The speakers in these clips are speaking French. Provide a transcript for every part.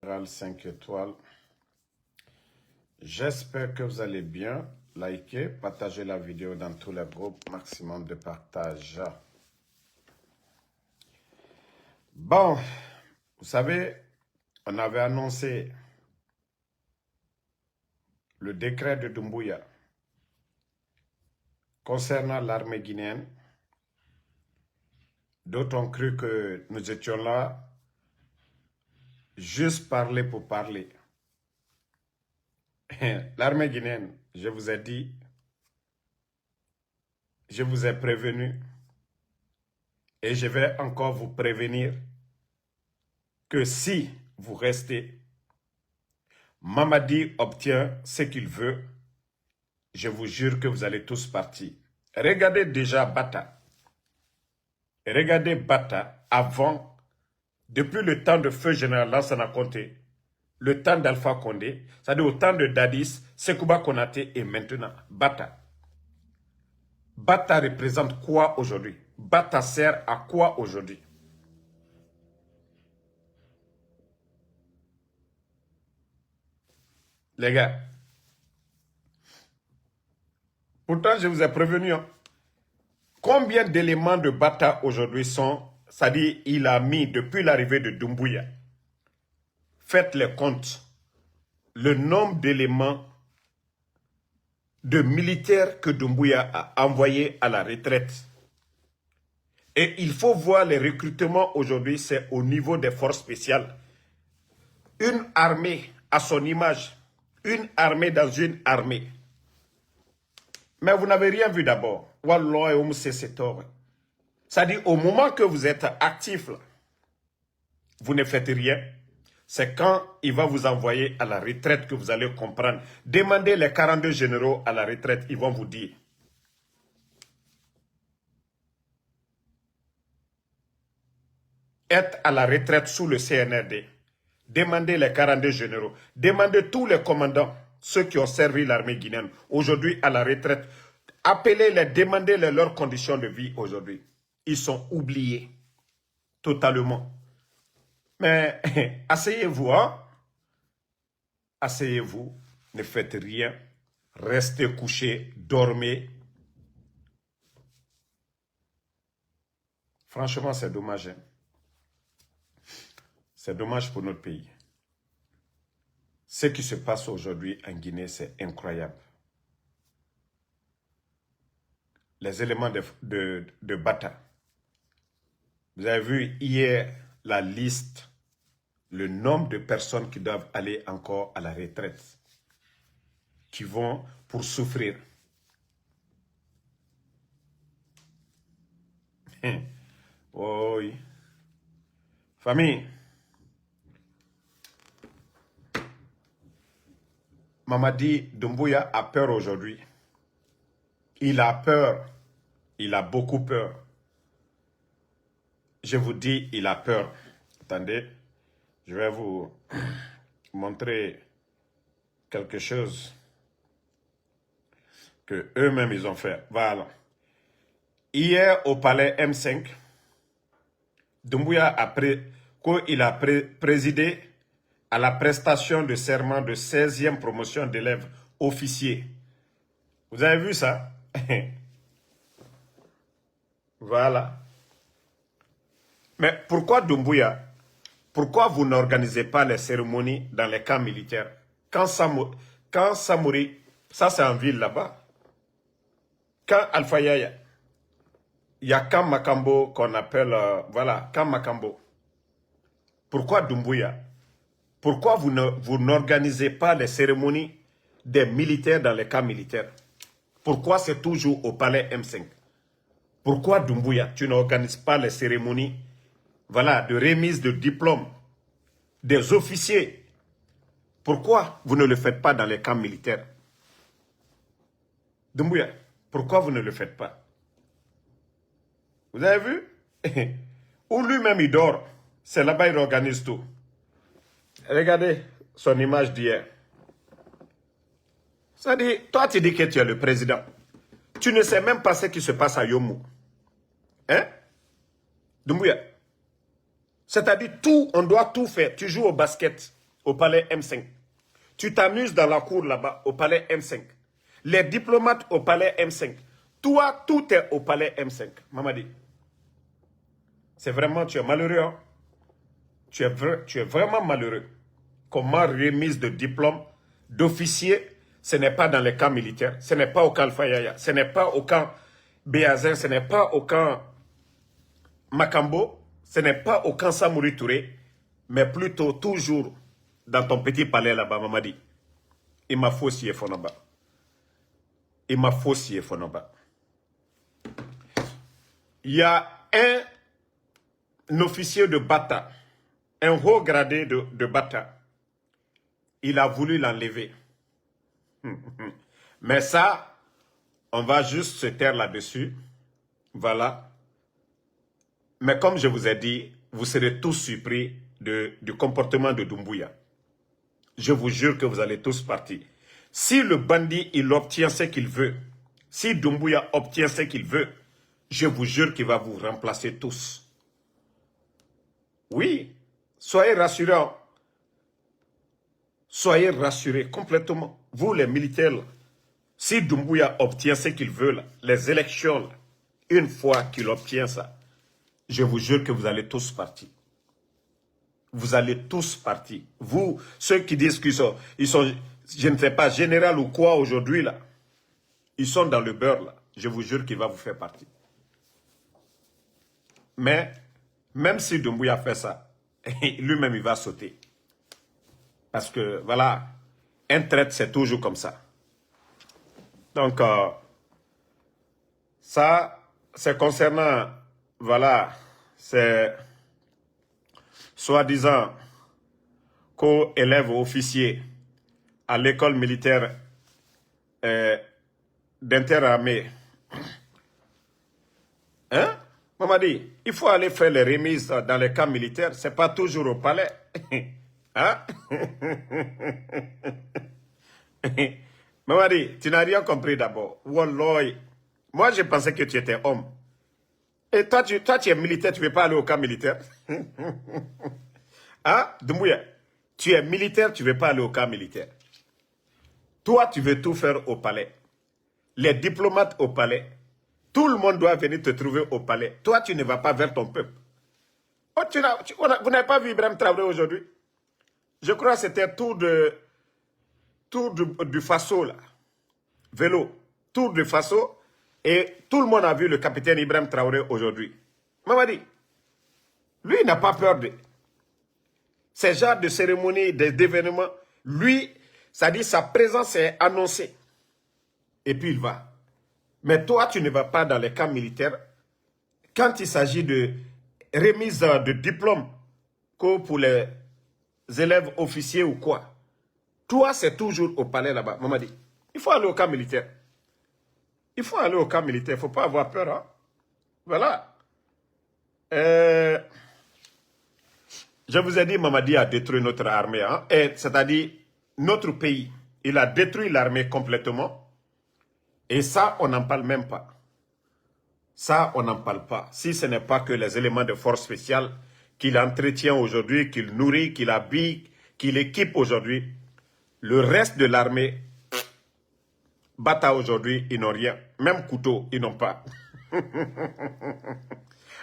Général 5 étoiles. J'espère que vous allez bien. Likez, partagez la vidéo dans tous les groupes. Maximum de partage. Bon, vous savez, on avait annoncé le décret de Doumbouya concernant l'armée guinéenne. D'autres ont cru que nous étions là juste parler pour parler. L'armée guinéenne, je vous ai dit, je vous ai prévenu et je vais encore vous prévenir que si vous restez, Mamadi obtient ce qu'il veut, je vous jure que vous allez tous partir. Regardez déjà Bata. Regardez Bata avant, depuis le temps de feu général Lansana Conté, le temps d'Alpha Condé, c'est-à-dire au temps de Dadis, Sekouba Konaté et maintenant Bata. Bata représente quoi aujourd'hui? Bata sert à quoi aujourd'hui? Les gars, pourtant je vous ai prévenu, hein. Combien d'éléments de Bata aujourd'hui sont, c'est-à-dire il a mis depuis l'arrivée de Doumbouya, faites les comptes, le nombre d'éléments de militaires que Doumbouya a envoyés à la retraite. Et il faut voir les recrutements aujourd'hui, c'est au niveau des forces spéciales. Une armée à son image, une armée dans une armée. Mais vous n'avez rien vu d'abord. C'est-à-dire au moment que vous êtes actif, là, vous ne faites rien. C'est quand il va vous envoyer à la retraite que vous allez comprendre. Demandez les 42 généraux à la retraite, ils vont vous dire. Être à la retraite sous le CNRD. Demandez les 42 généraux. Demandez tous les commandants, ceux qui ont servi l'armée guinéenne, aujourd'hui à la retraite. Appelez-les, demandez-les leurs conditions de vie aujourd'hui. Ils sont oubliés totalement. Mais asseyez-vous, hein? Asseyez-vous, ne faites rien, restez couchés, dormez. Franchement, c'est dommage. Hein? C'est dommage pour notre pays. Ce qui se passe aujourd'hui en Guinée, c'est incroyable. Les éléments de Bata. Vous avez vu hier la liste, le nombre de personnes qui doivent aller encore à la retraite, qui vont pour souffrir. Oh oui. Famille, Mamadi Doumbouya a peur aujourd'hui. Il a peur. Il a beaucoup peur. Je vous dis, il a peur. Attendez, je vais vous montrer quelque chose que eux-mêmes ils ont fait. Voilà. Hier au palais M5, Doumbouya a présidé à la prestation de serment de 16e promotion d'élèves officiers. Vous avez vu ça? Voilà. Mais pourquoi Doumbouya? Pourquoi vous n'organisez pas les cérémonies dans les camps militaires? Quand Samouri, ça c'est en ville là-bas. Quand Alpha Yaya, il y a Camp Makambo qu'on appelle, voilà, Camp Makambo. Pourquoi Doumbouya? Pourquoi vous n'organisez pas les cérémonies des militaires dans les camps militaires? Pourquoi c'est toujours au palais M5? Pourquoi Doumbouya, tu n'organises pas les cérémonies, voilà, de remise de diplômes des officiers? Pourquoi vous ne le faites pas dans les camps militaires? Doumbouya, pourquoi vous ne le faites pas? Vous avez vu? Ou lui-même il dort. C'est là-bas il organise tout. Regardez son image d'hier. Ça dit, toi tu dis que tu es le président. Tu ne sais même pas ce qui se passe à Yomou. Hein? Doumbouya. C'est-à-dire tout, on doit tout faire. Tu joues au basket. au palais M5. Tu t'amuses dans la cour là-bas au palais M5. Les diplomates au palais M5. Toi, tout est au palais M5. Mamadi, c'est vraiment, tu es malheureux. Hein? Tu es vraiment malheureux. Comment remise de diplôme d'officier, ce n'est pas dans les camps militaires, ce n'est pas au camp Alpha-Yaya, ce n'est pas au camp Béazin, ce n'est pas au camp Makambo, ce n'est pas au camp Samori Touré, mais plutôt toujours dans ton petit palais là-bas, Mamadi. Il m'a faussé Fonaba. Il m'a faussé Fonaba. Il y a un officier de Bata, un haut gradé de Bata. Il a voulu l'enlever. Mais ça, on va juste se taire là-dessus. Voilà. Mais comme je vous ai dit, vous serez tous surpris du comportement de Doumbouya. Je vous jure que vous allez tous partir. Si le bandit, il obtient ce qu'il veut, si Doumbouya obtient ce qu'il veut, je vous jure qu'il va vous remplacer tous. Oui, soyez rassurés. Soyez rassurés complètement. Vous, les militaires, là, si Doumbouya obtient ce qu'il veut, là, les élections, là, une fois qu'il obtient ça, je vous jure que vous allez tous partir. Vous allez tous partir. Vous, ceux qui disent qu'ils sont, je ne sais pas, général ou quoi aujourd'hui, là, ils sont dans le beurre, là. Je vous jure qu'il va vous faire partie. Mais, même si Doumbouya fait ça, lui-même, il va sauter. Parce que, voilà, un traître, c'est toujours comme ça. Donc, ça, c'est concernant, voilà, c'est soi-disant co-élève officier à l'école militaire d'interarmée. Hein? Mamadi, il faut aller faire les remises dans les camps militaires. Ce n'est pas toujours au palais. Hein? Mamadi, tu n'as rien compris d'abord. Wallah. Moi, je pensais que tu étais homme. Et toi, tu es militaire, tu ne veux pas aller au camp militaire. Hein? Doumbouya, tu es militaire, tu ne veux pas aller au camp militaire. Toi, tu veux tout faire au palais. Les diplomates au palais. Tout le monde doit venir te trouver au palais. Toi, tu ne vas pas vers ton peuple. Oh, vous n'avez pas vu Ibrahim Traoré aujourd'hui? Je crois que c'était tour du Faso, là. Vélo. Tour du Faso. Et tout le monde a vu le capitaine Ibrahim Traoré aujourd'hui. Mamadi, lui, il n'a pas peur de ces genres de cérémonies, d'événements. Lui, ça dit sa présence est annoncée. Et puis il va. Mais toi, tu ne vas pas dans les camps militaires. Quand il s'agit de remise de diplôme, comme pour les élèves officiers ou quoi, toi, c'est toujours au palais là-bas. Mamadi, il faut aller au camp militaire. Il faut aller au camp militaire. Il ne faut pas avoir peur. Hein? Voilà. Je vous ai dit, Mamadi a détruit notre armée. Hein? C'est-à-dire, notre pays. Il a détruit l'armée complètement. Et ça, on n'en parle même pas. Ça, on n'en parle pas. Si ce n'est pas que les éléments de force spéciale qu'il entretient aujourd'hui, qu'il nourrit, qu'il habille, qu'il équipe aujourd'hui, le reste de l'armée, Bata aujourd'hui, ils n'ont rien. Même couteau, ils n'ont pas.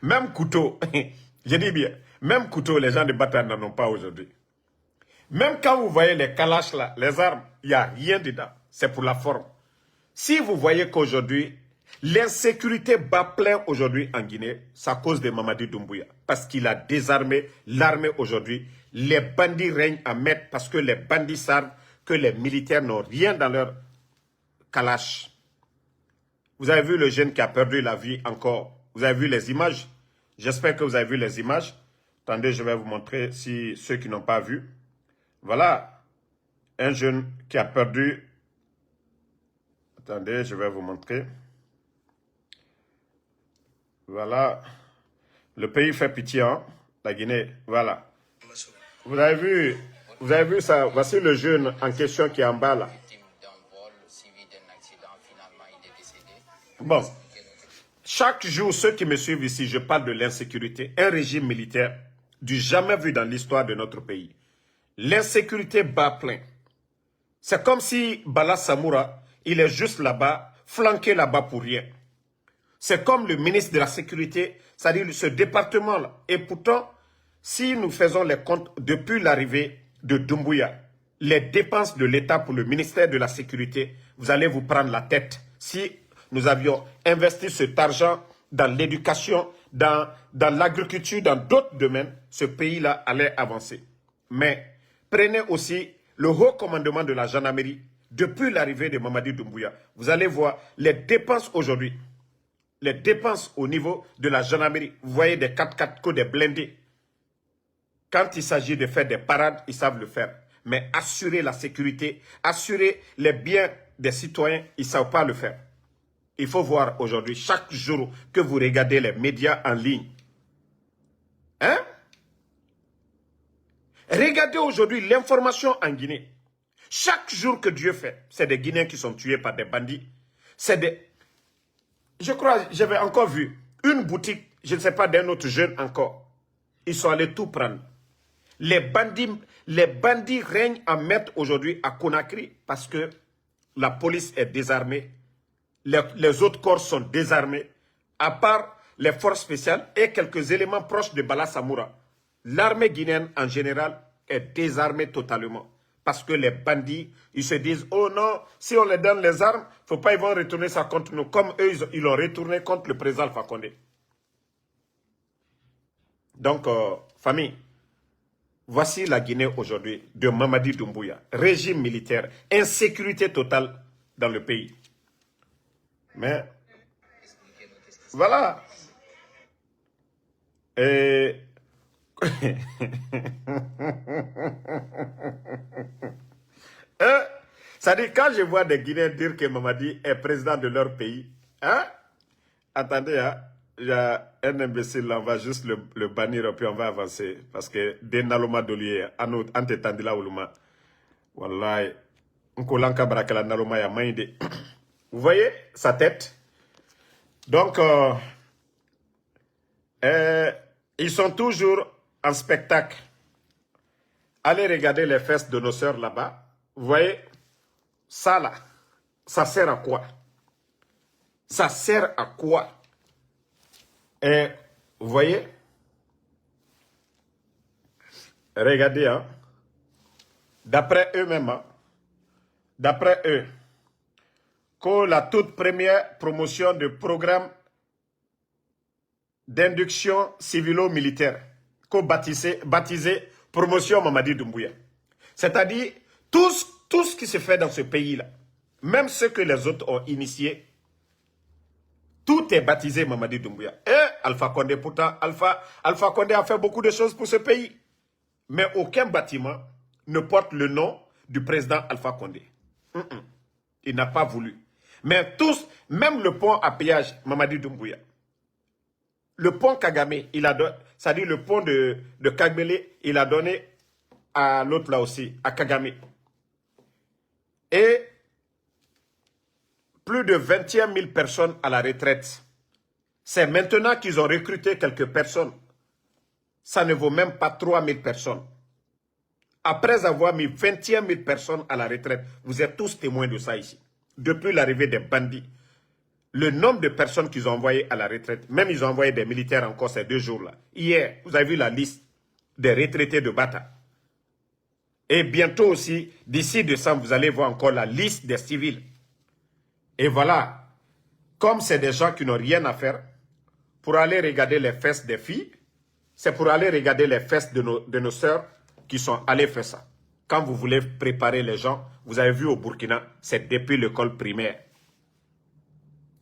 Même couteau, je dis bien, même couteau, les gens de Bata n'en ont pas aujourd'hui. Même quand vous voyez les kalash là, les armes, il n'y a rien dedans. C'est pour la forme. Si vous voyez qu'aujourd'hui, l'insécurité bat plein aujourd'hui en Guinée, c'est à cause de Mamadi Doumbouya. Parce qu'il a désarmé l'armée aujourd'hui. Les bandits règnent à mettre parce que les bandits savent que les militaires n'ont rien dans leur kalash. Vous avez vu le jeune qui a perdu la vie encore. Vous avez vu les images. J'espère que vous avez vu les images. Attendez, je vais vous montrer si ceux qui n'ont pas vu. Voilà. Un jeune qui a perdu. Attendez, je vais vous montrer. Voilà. Le pays fait pitié, hein? La Guinée. Voilà. Vous avez vu ça? Voici le jeune en question qui est en bas là. Bon. Chaque jour, ceux qui me suivent ici, je parle de l'insécurité. Un régime militaire du jamais vu dans l'histoire de notre pays. L'insécurité bat plein. C'est comme si Bala Samoura, il est juste là-bas, flanqué là-bas pour rien. C'est comme le ministre de la Sécurité, c'est-à-dire ce département-là. Et pourtant, si nous faisons les comptes depuis l'arrivée de Doumbouya, les dépenses de l'État pour le ministère de la Sécurité, vous allez vous prendre la tête. Si nous avions investi cet argent dans l'éducation, dans l'agriculture, dans d'autres domaines, ce pays-là allait avancer. Mais prenez aussi le haut commandement de la gendarmerie, depuis l'arrivée de Mamadi Doumbouya. Vous allez voir les dépenses aujourd'hui. Les dépenses au niveau de la gendarmerie. Vous voyez des 4x4 des blindés. Quand il s'agit de faire des parades, ils savent le faire. Mais assurer la sécurité, assurer les biens des citoyens, ils ne savent pas le faire. Il faut voir aujourd'hui, chaque jour que vous regardez les médias en ligne. Hein? Regardez aujourd'hui l'information en Guinée. Chaque jour que Dieu fait, c'est des Guinéens qui sont tués par des bandits. C'est des... Je crois, j'avais encore vu une boutique, je ne sais pas, d'un autre jeune encore. Ils sont allés tout prendre. Les bandits règnent en maître aujourd'hui à Conakry parce que la police est désarmée. Les autres corps sont désarmés. À part les forces spéciales et quelques éléments proches de Bala Samoura. L'armée guinéenne en général est désarmée totalement. Parce que les bandits, ils se disent, oh non, si on les donne les armes, il ne faut pas, ils vont retourner ça contre nous. Comme eux, ils l'ont retourné contre le président Alpha Condé. Donc, famille, voici la Guinée aujourd'hui de Mamadi Doumbouya. Régime militaire, insécurité totale dans le pays. Mais, voilà. Et... ça dit, quand je vois des Guinéens dire que Mamadi est président de leur pays, hein? Attendez, hein? Il y a un imbécile là, on va juste le bannir et puis on va avancer. Parce que des Naloma Dolier, ante tandila uluma. Wallahi, Nkolanka Barakala Naloma ya mainde. Vous voyez sa tête? Donc, ils sont toujours en spectacle. Allez regarder les fesses de nos sœurs là-bas. Vous voyez, ça là, ça sert à quoi? Ça sert à quoi? Et vous voyez, regardez, hein, d'après eux-mêmes, hein, d'après eux, que la toute première promotion de programme d'induction civilo-militaire, qu'on baptisé promotion Mamadi Doumbouya. C'est-à-dire, tout ce qui se fait dans ce pays-là, même ce que les autres ont initié, tout est baptisé Mamadi Doumbouya. Et Alpha Condé, pourtant, Alpha Condé a fait beaucoup de choses pour ce pays. Mais aucun bâtiment ne porte le nom du président Alpha Condé. Il n'a pas voulu. Mais tous, même le pont à péage Mamadi Doumbouya, le pont Kagame, c'est-à-dire le pont de Kagbele, il a donné à l'autre là aussi, à Kagame. Et plus de 21 000 personnes à la retraite. C'est maintenant qu'ils ont recruté quelques personnes. Ça ne vaut même pas 3 000 personnes. Après avoir mis 21 000 personnes à la retraite, vous êtes tous témoins de ça ici. Depuis l'arrivée des bandits, le nombre de personnes qu'ils ont envoyées à la retraite, même ils ont envoyé des militaires encore ces 2 jours-là. Hier, vous avez vu la liste des retraités de Bata. Et bientôt aussi, d'ici décembre, vous allez voir encore la liste des civils. Et voilà, comme c'est des gens qui n'ont rien à faire, pour aller regarder les fesses des filles, c'est pour aller regarder les fesses de nos sœurs qui sont allées faire ça. Quand vous voulez préparer les gens, vous avez vu au Burkina, c'est depuis l'école primaire.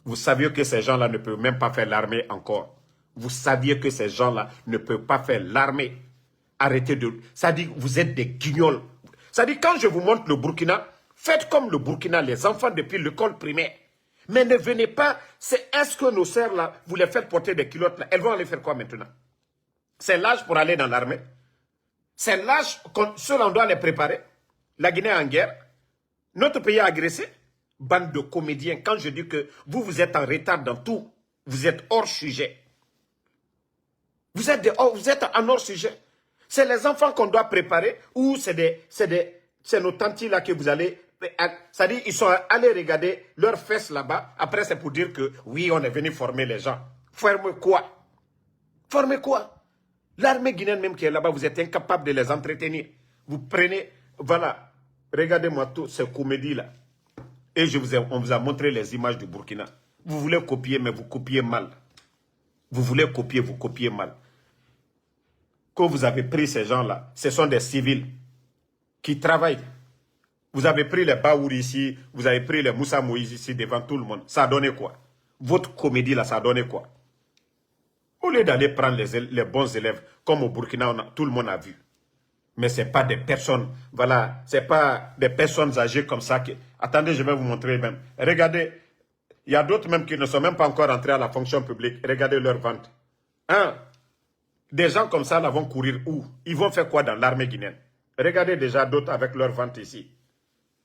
Vous saviez que ces gens-là ne peuvent même pas faire l'armée encore. Vous saviez que ces gens-là ne peuvent pas faire l'armée. Arrêtez de... Ça dit, vous êtes des guignols. Ça dit, quand je vous montre le Burkina, faites comme le Burkina, les enfants depuis l'école primaire. Mais ne venez pas, est-ce que nos sœurs là, vous les faites porter des culottes là, elles vont aller faire quoi maintenant? C'est l'âge pour aller dans l'armée. C'est l'âge, ceux-là on doit les préparer. La Guinée est en guerre. Notre pays a agressé. Bande de comédiens, quand je dis que vous êtes en retard dans tout, vous êtes hors sujet. Vous êtes en hors sujet. C'est les enfants qu'on doit préparer ou c'est nos tantis là que vous allez... C'est-à-dire ils sont allés regarder leurs fesses là-bas. Après, c'est pour dire que oui, on est venu former les gens. Former quoi? Former quoi? L'armée guinéenne même qui est là-bas, vous êtes incapable de les entretenir. Vous prenez... Voilà. Regardez-moi toutes ces comédies-là. Et on vous a montré les images du Burkina. Vous voulez copier, mais vous copiez mal. Vous voulez copier, vous copiez mal. Quand vous avez pris ces gens-là, ce sont des civils qui travaillent. Vous avez pris les Baouri ici, vous avez pris les Moussa Moïse ici devant tout le monde. Ça a donné quoi? Votre comédie là, ça a donné quoi? Au lieu d'aller prendre les bons élèves, comme au Burkina, tout le monde a vu. Mais ce n'est pas des personnes, voilà, ce n'est pas des personnes âgées comme ça. Attendez, je vais vous montrer même. Regardez, il y a d'autres même qui ne sont même pas encore entrés à la fonction publique. Regardez leur vente. Hein? Des gens comme ça là vont courir où? Ils vont faire quoi dans l'armée guinéenne? Regardez déjà d'autres avec leur vente ici.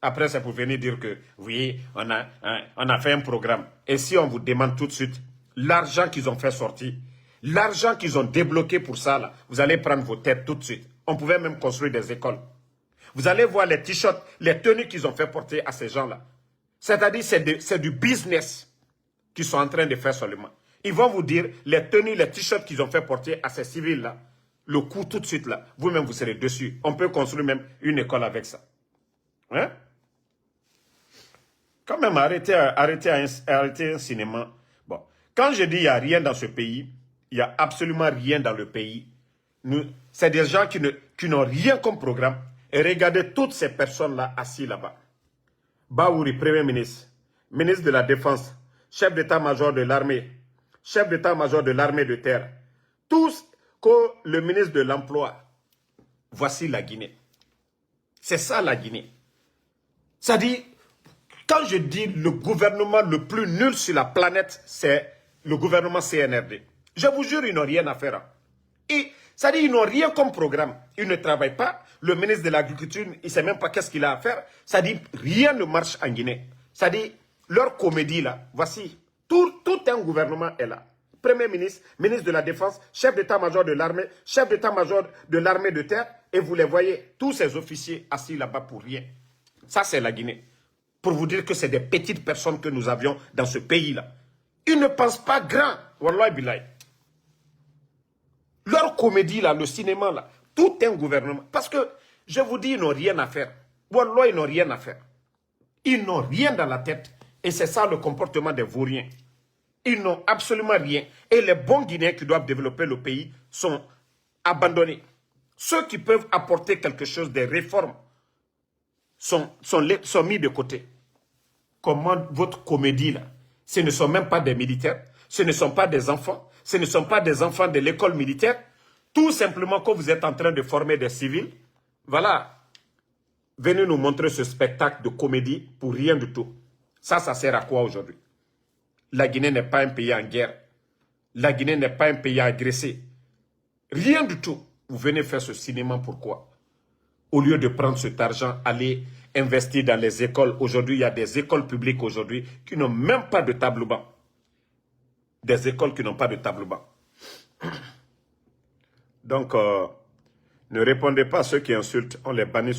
Après, c'est pour venir dire que, oui, on a fait un programme. Et si on vous demande tout de suite l'argent qu'ils ont fait sortir, l'argent qu'ils ont débloqué pour ça, là, vous allez prendre vos têtes tout de suite. On pouvait même construire des écoles. Vous allez voir les t-shirts, les tenues qu'ils ont fait porter à ces gens-là. C'est-à-dire, c'est du business qu'ils sont en train de faire seulement. Ils vont vous dire, les tenues, les t-shirts qu'ils ont fait porter à ces civils-là, le coût tout de suite, là, vous-même, vous serez dessus. On peut construire même une école avec ça. Hein? Quand même, arrêtez un cinéma. Bon, quand je dis il n'y a rien dans ce pays, il n'y a absolument rien dans le pays. C'est des gens qui n'ont rien comme programme. Et regardez toutes ces personnes-là assises là-bas. Baouri, Premier ministre, ministre de la Défense, chef d'état-major de l'armée, chef d'état-major de l'armée de terre. Tous que le ministre de l'Emploi. Voici la Guinée. C'est ça la Guinée. Ça dit... Quand je dis le gouvernement le plus nul sur la planète, c'est le gouvernement CNRD. Je vous jure, ils n'ont rien à faire. Ça dit, ils n'ont rien comme programme. Ils ne travaillent pas. Le ministre de l'Agriculture, il ne sait même pas qu'est-ce qu'il a à faire. Ça dit, rien ne marche en Guinée. Ça dit, leur comédie là, voici. Tout un gouvernement est là. Premier ministre, ministre de la Défense, chef d'état-major de l'armée, chef d'état-major de l'armée de terre. Et vous les voyez, tous ces officiers assis là-bas pour rien. Ça, c'est la Guinée. Pour vous dire que c'est des petites personnes que nous avions dans ce pays-là. Ils ne pensent pas grand. Wallahi billahi. Leur comédie, là, le cinéma, là, tout un gouvernement. Parce que, je vous dis, ils n'ont rien à faire. Wallahi, ils n'ont rien à faire. Ils n'ont rien dans la tête. Et c'est ça le comportement des vauriens. Ils n'ont absolument rien. Et les bons Guinéens qui doivent développer le pays sont abandonnés. Ceux qui peuvent apporter quelque chose, des réformes, sont mis de côté. Comment votre comédie là, ce ne sont même pas des militaires, ce ne sont pas des enfants, ce ne sont pas des enfants de l'école militaire, tout simplement quand vous êtes en train de former des civils, voilà, venez nous montrer ce spectacle de comédie pour rien du tout. Ça sert à quoi aujourd'hui? La Guinée n'est pas un pays en guerre, la Guinée n'est pas un pays agressé, rien du tout. Vous venez faire ce cinéma, pourquoi? Au lieu de prendre cet argent, aller investir dans les écoles. Aujourd'hui, il y a des écoles publiques aujourd'hui qui n'ont même pas de tableau-banc. Des écoles qui n'ont pas de tableau-banc. Donc, ne répondez pas à ceux qui insultent. On les bannit.